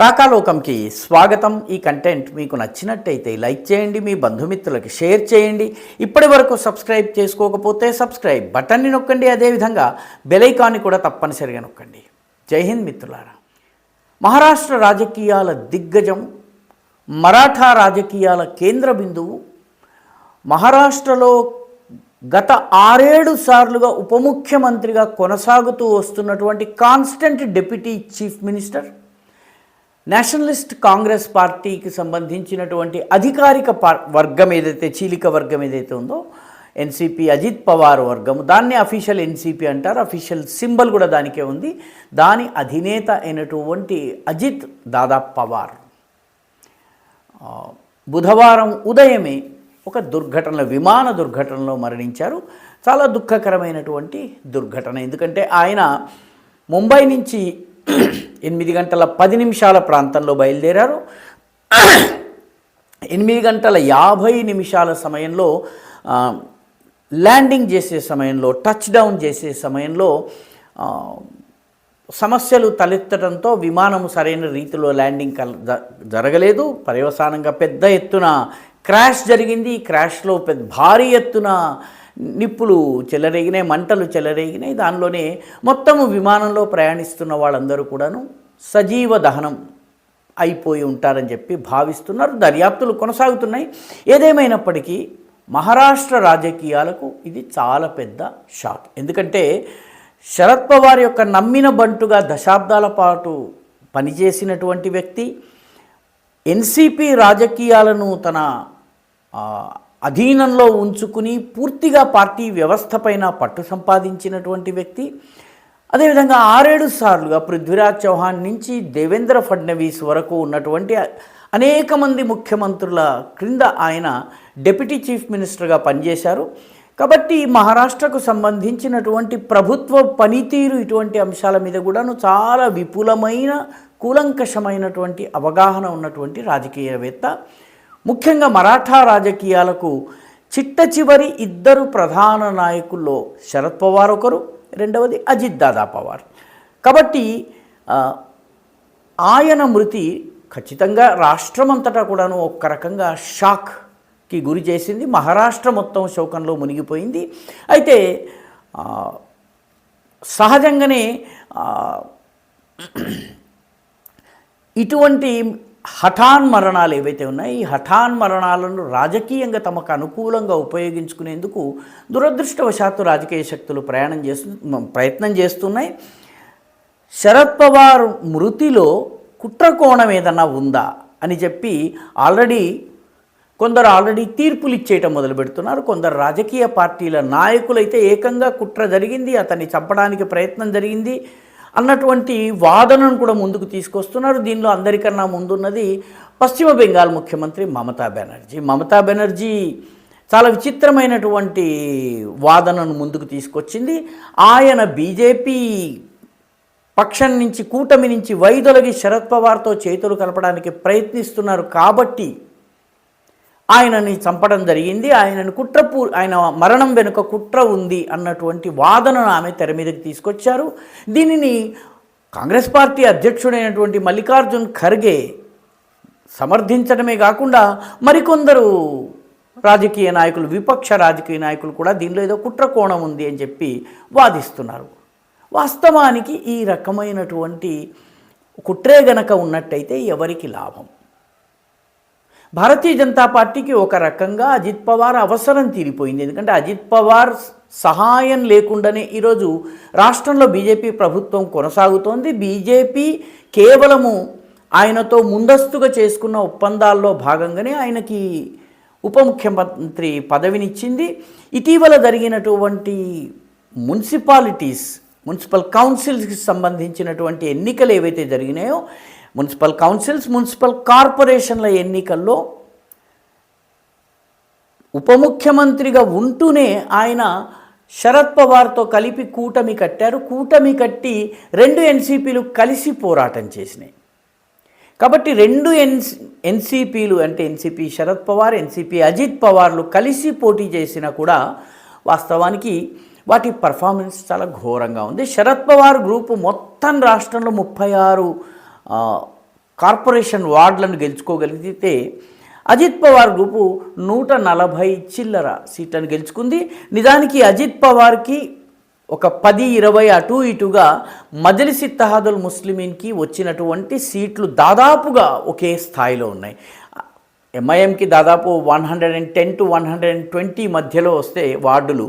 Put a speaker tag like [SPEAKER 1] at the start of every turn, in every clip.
[SPEAKER 1] రాకాలోకంకి స్వాగతం. ఈ కంటెంట్ మీకు నచ్చినట్టయితే లైక్ చేయండి, మీ బంధుమిత్రులకి షేర్ చేయండి. ఇప్పటి వరకు సబ్స్క్రైబ్ చేసుకోకపోతే సబ్స్క్రైబ్ బటన్ని నొక్కండి. అదేవిధంగా బెల్ ఐకాన్ని కూడా తప్పనిసరిగా నొక్కండి. జై హింద్ మిత్రులారా. మహారాష్ట్ర రాజకీయాల దిగ్గజం, మరాఠా రాజకీయాల కేంద్ర బిందువు, మహారాష్ట్రలో గత 6-7 సార్లుగా ఉప ముఖ్యమంత్రిగా కొనసాగుతూ వస్తున్నటువంటి constant deputy chief minister, Nationalist Congress పార్టీకి సంబంధించినటువంటి అధికారిక వర్గం ఏదైతే చీలిక వర్గం ఏదైతే ఉందో ఎన్సీపీ, అజిత్ పవార్ వర్గము, దాన్ని అఫీషియల్ ఎన్సీపీ అంటారు. అఫీషియల్ సింబల్ కూడా దానికే ఉంది. దాని అధినేత అయినటువంటి అజిత్ దాదా పవార్ బుధవారం ఉదయమే ఒక విమాన దుర్ఘటనలో మరణించారు. చాలా దుఃఖకరమైనటువంటి దుర్ఘటన. ఎందుకంటే ఆయన ముంబై నుంచి 8:10 ప్రాంతంలో బయలుదేరారు. 8:50 సమయంలో ల్యాండింగ్ చేసే సమయంలో, టచ్ డౌన్ చేసే సమయంలో సమస్యలు తలెత్తడంతో విమానము సరైన రీతిలో ల్యాండింగ్ జరగలేదు. పర్యవసానంగా పెద్ద ఎత్తున క్రాష్ జరిగింది. ఈ క్రాష్లో భారీ ఎత్తున నిప్పులు చెలరేగినాయి, మంటలు చెలరేగినాయి. దానిలోనే మొత్తము విమానంలో ప్రయాణిస్తున్న వాళ్ళందరూ కూడాను సజీవ దహనం అయిపోయి ఉంటారని చెప్పి భావిస్తున్నారు. దర్యాప్తులు కొనసాగుతున్నాయి. ఏదేమైనప్పటికీ మహారాష్ట్ర రాజకీయాలకు ఇది చాలా పెద్ద షాక్. ఎందుకంటే శరద్ పవార్ యొక్క నమ్మిన బంటుగా దశాబ్దాల పాటు పనిచేసినటువంటి వ్యక్తి, ఎన్సీపీ రాజకీయాలను తన అధీనంలో ఉంచుకుని పూర్తిగా పార్టీ వ్యవస్థపైన పట్టు సంపాదించినటువంటి వ్యక్తి, అదేవిధంగా 6-7 సార్లుగా పృథ్వీరాజ్ చౌహాన్ నుంచి దేవేంద్ర ఫడ్నవీస్ వరకు ఉన్నటువంటి అనేక మంది ముఖ్యమంత్రుల క్రింద ఆయన డిప్యూటీ చీఫ్ మినిస్టర్గా పనిచేశారు. కాబట్టి మహారాష్ట్రకు సంబంధించినటువంటి ప్రభుత్వ పనితీరు, ఇటువంటి అంశాల మీద కూడాను చాలా విపులమైన కూలంకషమైనటువంటి అవగాహన ఉన్నటువంటి రాజకీయవేత్త. ముఖ్యంగా మరాఠా రాజకీయాలకు చిట్ట చివరి 2 ప్రధాన నాయకుల్లో శరద్ పవార్ ఒకరు, రెండవది అజిత్ దాదా పవార్. కాబట్టి ఆయన మృతి ఖచ్చితంగా రాష్ట్రమంతటా కూడాను ఒక రకంగా షాక్కి గురి చేసింది. మహారాష్ట్ర మొత్తం శోకంలో మునిగిపోయింది. అయితే సహజంగానే ఇటువంటి హఠాన్ మరణాలు ఏవైతే ఉన్నాయో, ఈ హఠాన్ మరణాలను రాజకీయంగా తమకు అనుకూలంగా ఉపయోగించుకునేందుకు దురదృష్టవశాత్తు రాజకీయ శక్తులు ప్రయత్నం చేస్తున్నాయి. శరద్ పవార్ మృతిలో కుట్రకోణం ఏదన్నా ఉందా అని చెప్పి కొందరు ఆల్రెడీ తీర్పులు ఇచ్చేయటం మొదలు పెడుతున్నారు. కొందరు రాజకీయ పార్టీల నాయకులైతే ఏకంగా కుట్ర జరిగింది, అతన్ని చంపడానికి ప్రయత్నం జరిగింది అన్నటువంటి వాదనను కూడా ముందుకు తీసుకొస్తున్నారు. దీనిలో అందరికన్నా ముందున్నది పశ్చిమ బెంగాల్ ముఖ్యమంత్రి మమతా బెనర్జీ చాలా విచిత్రమైనటువంటి వాదనను ముందుకు తీసుకొచ్చింది. ఆయన బీజేపీ పక్షం నుంచి, కూటమి నుంచి వైదొలగి శరద్ పవార్తో చేతులు కలపడానికి ప్రయత్నిస్తున్నారు కాబట్టి ఆయనని చంపడం జరిగింది, ఆయన మరణం వెనుక కుట్ర ఉంది అన్నటువంటి వాదనను ఆమె తెర మీదకి తీసుకొచ్చారు. దీనిని కాంగ్రెస్ పార్టీ అధ్యక్షుడైనటువంటి మల్లికార్జున్ ఖర్గే సమర్థించడమే కాకుండా మరికొందరు రాజకీయ నాయకులు, విపక్ష రాజకీయ నాయకులు కూడా దీనిలో ఏదో కుట్ర కోణం ఉంది అని చెప్పి వాదిస్తున్నారు. వాస్తవానికి ఈ రకమైనటువంటి కుట్రే గనక ఉన్నట్టయితే ఎవరికి లాభం? భారతీయ జనతా పార్టీకి ఒక రకంగా అజిత్ పవార్ అవసరం తీరిపోయింది. ఎందుకంటే అజిత్ పవార్ సహాయం లేకుండానే ఈరోజు రాష్ట్రంలో బీజేపీ ప్రభుత్వం కొనసాగుతోంది. బీజేపీ కేవలము ఆయనతో ముందస్తుగా చేసుకున్న ఒప్పందాల్లో భాగంగానే ఆయనకి ఉప ముఖ్యమంత్రి పదవినిచ్చింది. ఇటీవల జరిగినటువంటి మున్సిపల్ కౌన్సిల్స్కి సంబంధించినటువంటి ఎన్నికలు ఏవైతే జరిగినాయో, మున్సిపల్ కౌన్సిల్స్, మున్సిపల్ కార్పొరేషన్ల ఎన్నికల్లో ఉప ముఖ్యమంత్రిగా ఉంటూనే ఆయన శరద్ పవార్తో కలిపి కూటమి కట్టారు. కూటమి కట్టి 2 ఎన్సీపీలు కలిసి పోరాటం చేసినాయి. కాబట్టి 2 ఎన్సీపీలు అంటే ఎన్సీపీ శరద్ పవార్, ఎన్సీపీ అజిత్ పవార్లు కలిసి పోటీ చేసినా కూడా వాస్తవానికి వాటి పర్ఫార్మెన్స్ చాలా ఘోరంగా ఉంది. శరద్ పవార్ గ్రూపు మొత్తం రాష్ట్రంలో 36 కార్పొరేషన్ వార్డులను గెలుచుకోగలిగితే అజిత్ పవార్ గ్రూపు 140 చిల్లర సీట్లను గెలుచుకుంది. నిజానికి అజిత్ పవార్కి ఒక 10-20 అటు ఇటుగా మజ్లిస్ ఇత్తెహాదుల్ ముస్లిమీన్కి వచ్చినటువంటి సీట్లు దాదాపుగా ఒకే స్థాయిలో ఉన్నాయి. ఎంఐఎంకి దాదాపు 110 to 120 మధ్యలో వస్తే వార్డులు,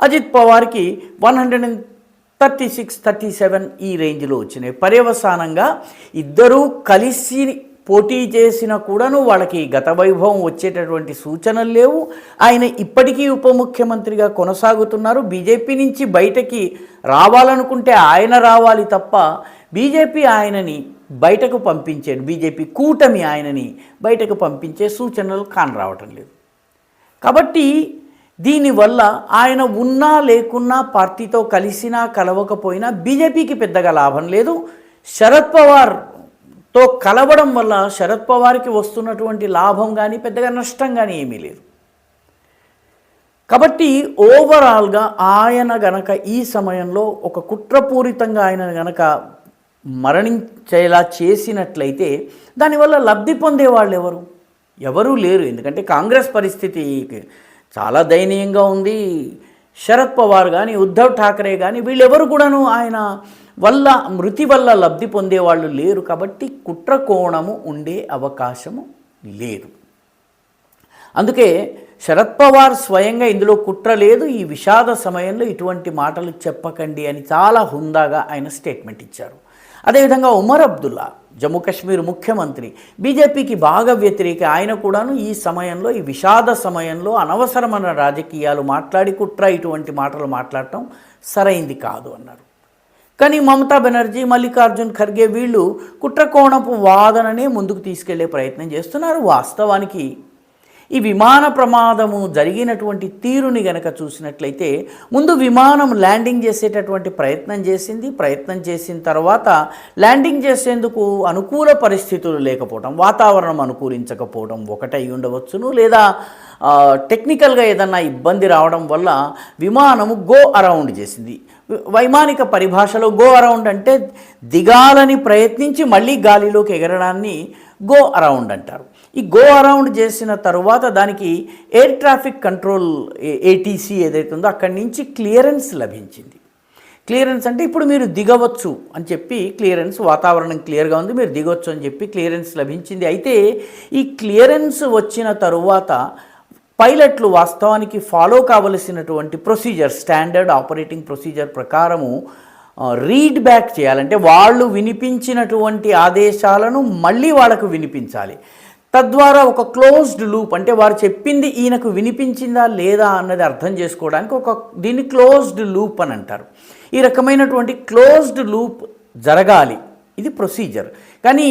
[SPEAKER 1] అజిత్ పవార్కి 136-37 ఈ రేంజ్లో వచ్చినాయి. పర్యవసానంగా ఇద్దరూ కలిసి పోటీ చేసిన కూడాను వాళ్ళకి గత వైభవం వచ్చేటటువంటి సూచనలు లేవు. ఆయన ఇప్పటికీ ఉప ముఖ్యమంత్రిగా కొనసాగుతున్నారు. బీజేపీ నుంచి బయటకి రావాలనుకుంటే ఆయన రావాలి తప్ప బీజేపీ ఆయనని బయటకు పంపించాడు, బీజేపీ కూటమి ఆయనని బయటకు పంపించే సూచనలు కానరావటం లేదు. కాబట్టి దీనివల్ల ఆయన ఉన్నా లేకున్నా పార్టీతో కలిసినా కలవకపోయినా బీజేపీకి పెద్దగా లాభం లేదు. శరద్ పవార్తో కలవడం వల్ల శరద్ పవార్కి వస్తున్నటువంటి లాభం కానీ పెద్దగా నష్టం కానీ ఏమీ లేదు. కాబట్టి ఓవరాల్గా ఆయన గనక ఈ సమయంలో ఒక కుట్రపూరితంగా ఆయన గనక మరణించేలా చేసినట్లయితే దానివల్ల లబ్ధి పొందేవాళ్ళు ఎవరూ లేరు. ఎందుకంటే కాంగ్రెస్ పరిస్థితి చాలా దయనీయంగా ఉంది. శరద్ పవార్ కానీ ఉద్ధవ్ ఠాకరే కానీ వీళ్ళెవరు కూడాను ఆయన వల్ల మృతి వల్ల లబ్ధి పొందేవాళ్ళు లేరు. కాబట్టి కుట్ర కోణము ఉండే అవకాశము లేదు. అందుకే శరద్ పవార్ స్వయంగా ఇందులో కుట్ర లేదు, ఈ విషాద సమయంలో ఇటువంటి మాటలు చెప్పకండి అని చాలా హుందాగా ఆయన స్టేట్మెంట్ ఇచ్చారు. అదేవిధంగా ఉమర్ అబ్దుల్లా జమ్మూ కాశ్మీర్ ముఖ్యమంత్రి బీజేపీకి బాగా వ్యతిరేక, ఆయన కూడాను ఈ సమయంలో ఈ విషాద సమయంలో అనవసరమైన రాజకీయాలు మాట్లాడి కుట్ర ఇటువంటి మాటలు మాట్లాడటం సరైంది కాదు అన్నారు. కానీ మమతా బెనర్జీ, మల్లికార్జున్ ఖర్గే వీళ్ళు కుట్రకోణపు వాదననే ముందుకు తీసుకెళ్లే ప్రయత్నం చేస్తున్నారు. వాస్తవానికి ఈ విమాన ప్రమాదము జరిగినటువంటి తీరుని గనక చూసినట్లయితే ముందు విమానం ల్యాండింగ్ చేసేటటువంటి ప్రయత్నం చేసిన తర్వాత ల్యాండింగ్ చేసేందుకు అనుకూల పరిస్థితులు లేకపోవడం, వాతావరణం అనుకూలించకపోవడం ఒకటై ఉండవచ్చును, లేదా టెక్నికల్గా ఏదన్నా ఇబ్బంది రావడం వల్ల విమానము గో అరౌండ్ చేసింది. వైమానిక పరిభాషలో గో అరౌండ్ అంటే దిగాలని ప్రయత్నించి మళ్ళీ గాలిలోకి ఎగరడాన్ని గో అరౌండ్ అంటారు. ఈ గో అరౌండ్ చేసిన తరువాత దానికి ఎయిర్ ట్రాఫిక్ కంట్రోల్ ఏటీసీ ఏదైతే ఉందో అక్కడి నుంచి క్లియరెన్స్ లభించింది. క్లియరెన్స్ అంటే ఇప్పుడు మీరు దిగవచ్చు అని చెప్పి క్లియరెన్స్, వాతావరణం క్లియర్గా ఉంది, మీరు దిగవచ్చు అని చెప్పి క్లియరెన్స్ లభించింది. అయితే ఈ క్లియరెన్స్ వచ్చిన తరువాత పైలట్లు వాస్తవానికి ఫాలో కావలసినటువంటి ప్రొసీజర్, స్టాండర్డ్ ఆపరేటింగ్ ప్రొసీజర్ ప్రకారము రీడ్ బ్యాక్ చేయాలంటే వాళ్ళు వినిపించినటువంటి ఆదేశాలను మళ్ళీ వాళ్ళకు వినిపించాలి. తద్వారా ఒక క్లోజ్డ్ లూప్, అంటే వారు చెప్పింది ఈయనకు వినిపించిందా లేదా అన్నది అర్థం చేసుకోవడానికి దీన్ని క్లోజ్డ్ లూప్ అని అంటారు. ఈ రకమైనటువంటి క్లోజ్డ్ లూప్ జరగాలి, ఇది ప్రొసీజర్. కానీ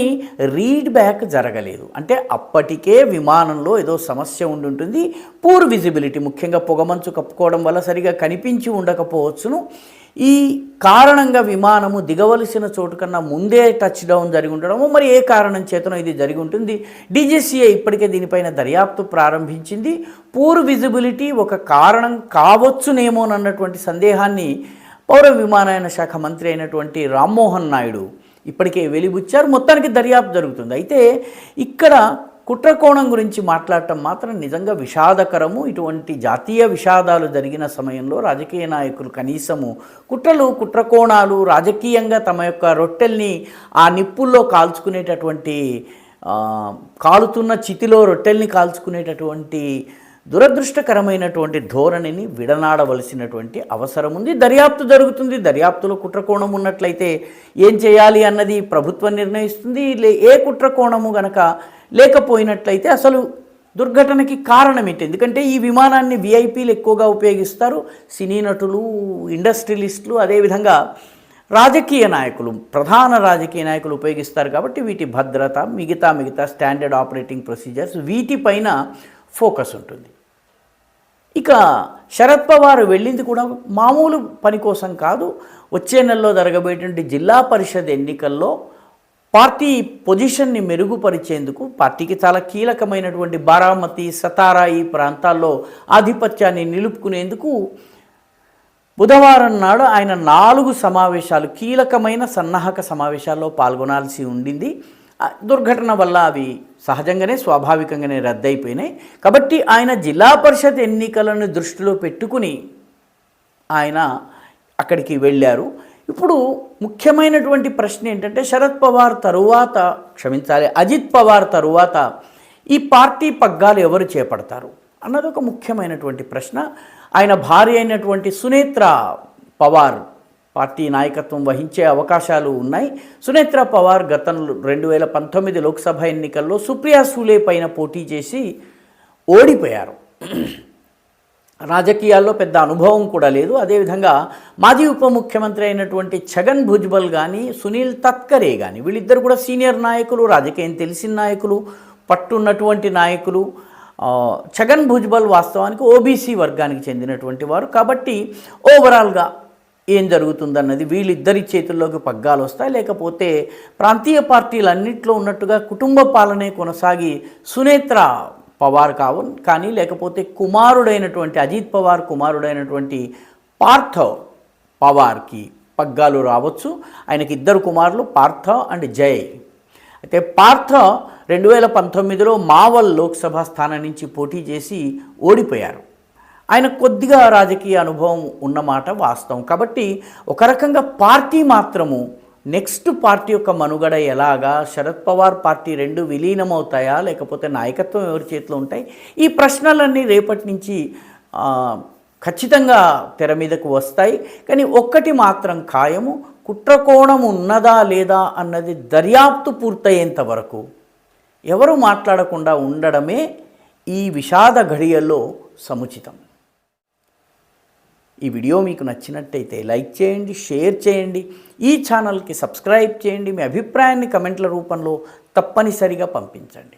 [SPEAKER 1] రీడ్ బ్యాక్ జరగలేదు. అంటే అప్పటికే విమానంలో ఏదో సమస్య ఉంటుంది, పూర్ విజిబిలిటీ, ముఖ్యంగా పొగమంచు కప్పుకోవడం వల్ల సరిగా కనిపించి ఉండకపోవచ్చును. ఈ కారణంగా విమానము దిగవలసిన చోటు కన్నా ముందే టచ్ డౌన్ జరిగి ఉండడము, మరి ఏ కారణం చేతనో ఇది జరిగి ఉంటుంది. డీజీసీఏ ఇప్పటికే దీనిపైన దర్యాప్తు ప్రారంభించింది. పూర్ విజిబిలిటీ ఒక కారణం కావచ్చునేమోనన్నటువంటి సందేహాన్ని పౌర విమానయాన శాఖ మంత్రి అయినటువంటి రామ్మోహన్ నాయుడు ఇప్పటికే వెలిబుచ్చారు. మొత్తానికి దర్యాప్తు జరుగుతుంది. అయితే ఇక్కడ కుట్రకోణం గురించి మాట్లాడటం మాత్రం నిజంగా విషాదకరము. ఇటువంటి జాతీయ విషాదాలు జరిగిన సమయంలో రాజకీయ నాయకులు కనీసము కుట్రకోణాలు రాజకీయంగా తమ యొక్క రొట్టెల్ని ఆ నిప్పుల్లో కాల్చుకునేటటువంటి, కాలుతున్న చితిలో రొట్టెల్ని కాల్చుకునేటటువంటి దురదృష్టకరమైనటువంటి ధోరణిని విడనాడవలసినటువంటి అవసరం ఉంది. దర్యాప్తు జరుగుతుంది. దర్యాప్తులో కుట్రకోణం ఉన్నట్లయితే ఏం చేయాలి అన్నది ప్రభుత్వం నిర్ణయిస్తుంది. ఏ కుట్రకోణము గనక లేకపోయినట్లయితే అసలు దుర్ఘటనకి కారణం ఏంటి? ఎందుకంటే ఈ విమానాన్ని విఐపీలు ఎక్కువగా ఉపయోగిస్తారు, సినీ నటులు, ఇండస్ట్రియలిస్టులు, అదేవిధంగా రాజకీయ నాయకులు, ప్రధాన రాజకీయ నాయకులు ఉపయోగిస్తారు. కాబట్టి వీటి భద్రత, మిగతా స్టాండర్డ్ ఆపరేటింగ్ ప్రొసీజర్స్ వీటిపైన ఫోకస్ ఉంటుంది. ఇక శరద్ పవార్ వెళ్ళింది కూడా మామూలు పని కోసం కాదు. వచ్చే నెలలో జరగబోయేటువంటి జిల్లా పరిషత్ ఎన్నికల్లో పార్టీ పొజిషన్ని మెరుగుపరిచేందుకు, పార్టీకి చాలా కీలకమైనటువంటి బారామతి, సతారా ఈ ప్రాంతాల్లో ఆధిపత్యాన్ని నిలుపుకునేందుకు బుధవారం నాడు ఆయన 4 సమావేశాలు, కీలకమైన సన్నాహక సమావేశాల్లో పాల్గొనాల్సి ఉండింది. దుర్ఘటన వల్ల అవి సహజంగానే స్వాభావికంగానే రద్దయిపోయినాయి. కాబట్టి ఆయన జిల్లా పరిషత్ ఎన్నికలను దృష్టిలో పెట్టుకుని ఆయన అక్కడికి వెళ్ళారు. ఇప్పుడు ముఖ్యమైనటువంటి ప్రశ్న ఏంటంటే శరద్ పవార్ తరువాత అజిత్ పవార్ తరువాత ఈ పార్టీ పగ్గాలు ఎవరు చేపడతారు అన్నది ఒక ముఖ్యమైనటువంటి ప్రశ్న. ఆయన భార్య అయినటువంటి సునేత్రా పవార్ పార్టీ నాయకత్వం వహించే అవకాశాలు ఉన్నాయి. సునేత్రా పవార్ గతంలో 2019 లోక్సభ ఎన్నికల్లో సుప్రియా సూలే పైన పోటీ చేసి ఓడిపోయారు. రాజకీయాల్లో పెద్ద అనుభవం కూడా లేదు. అదేవిధంగా మాజీ ఉప ముఖ్యమంత్రి అయినటువంటి ఛగన్ భుజ్బల్ కానీ సునీల్ తత్కరే కానీ వీళ్ళిద్దరు కూడా సీనియర్ నాయకులు, రాజకీయం తెలిసిన నాయకులు, పట్టున్నటువంటి నాయకులు. ఛగన్ భుజ్బల్ వాస్తవానికి ఓబీసీ వర్గానికి చెందినటువంటి వారు. కాబట్టి ఓవరాల్గా ఏం జరుగుతుందన్నది వీళ్ళిద్దరి చేతుల్లోకి పగ్గాలు వస్తాయి, లేకపోతే ప్రాంతీయ పార్టీలన్నింటిలో ఉన్నట్టుగా కుటుంబ పాలనే కొనసాగి సునేత్రా పవార్ కానీ లేకపోతే కుమారుడైనటువంటి అజిత్ పవార్ కుమారుడైనటువంటి పార్థ పవార్కి పగ్గాలు రావచ్చు. ఆయనకి ఇద్దరు కుమారులు, పార్థ అండ్ జయ్. అయితే పార్థ 2019లో మావల్ లోక్సభ స్థానం నుంచి పోటీ చేసి ఓడిపోయారు. ఆయన కొద్దిగా రాజకీయ అనుభవం ఉన్నమాట వాస్తవం. కాబట్టి ఒక రకంగా పార్టీ మాత్రము నెక్స్ట్ పార్టీ యొక్క మనుగడ ఎలాగా, శరద్ పవార్ పార్టీ రెండు విలీనమవుతాయా లేకపోతే నాయకత్వం ఎవరి చేతిలో ఉంటాయి, ఈ ప్రశ్నలన్నీ రేపటి నుంచి ఖచ్చితంగా తెర మీదకు వస్తాయి. కానీ ఒక్కటి మాత్రం ఖాయము, కుట్రకోణం ఉన్నదా లేదా అన్నది దర్యాప్తు పూర్తయ్యేంత వరకు ఎవరు మాట్లాడకుండా ఉండడమే ఈ విషాద ఘడియల్లో సముచితం. ఈ వీడియో మీకు నచ్చినట్టయితే లైక్ చేయండి, షేర్ చేయండి, ఈ ఛానల్కి సబ్స్క్రైబ్ చేయండి. మీ అభిప్రాయాన్ని కమెంట్ల రూపంలో తప్పనిసరిగా పంపించండి.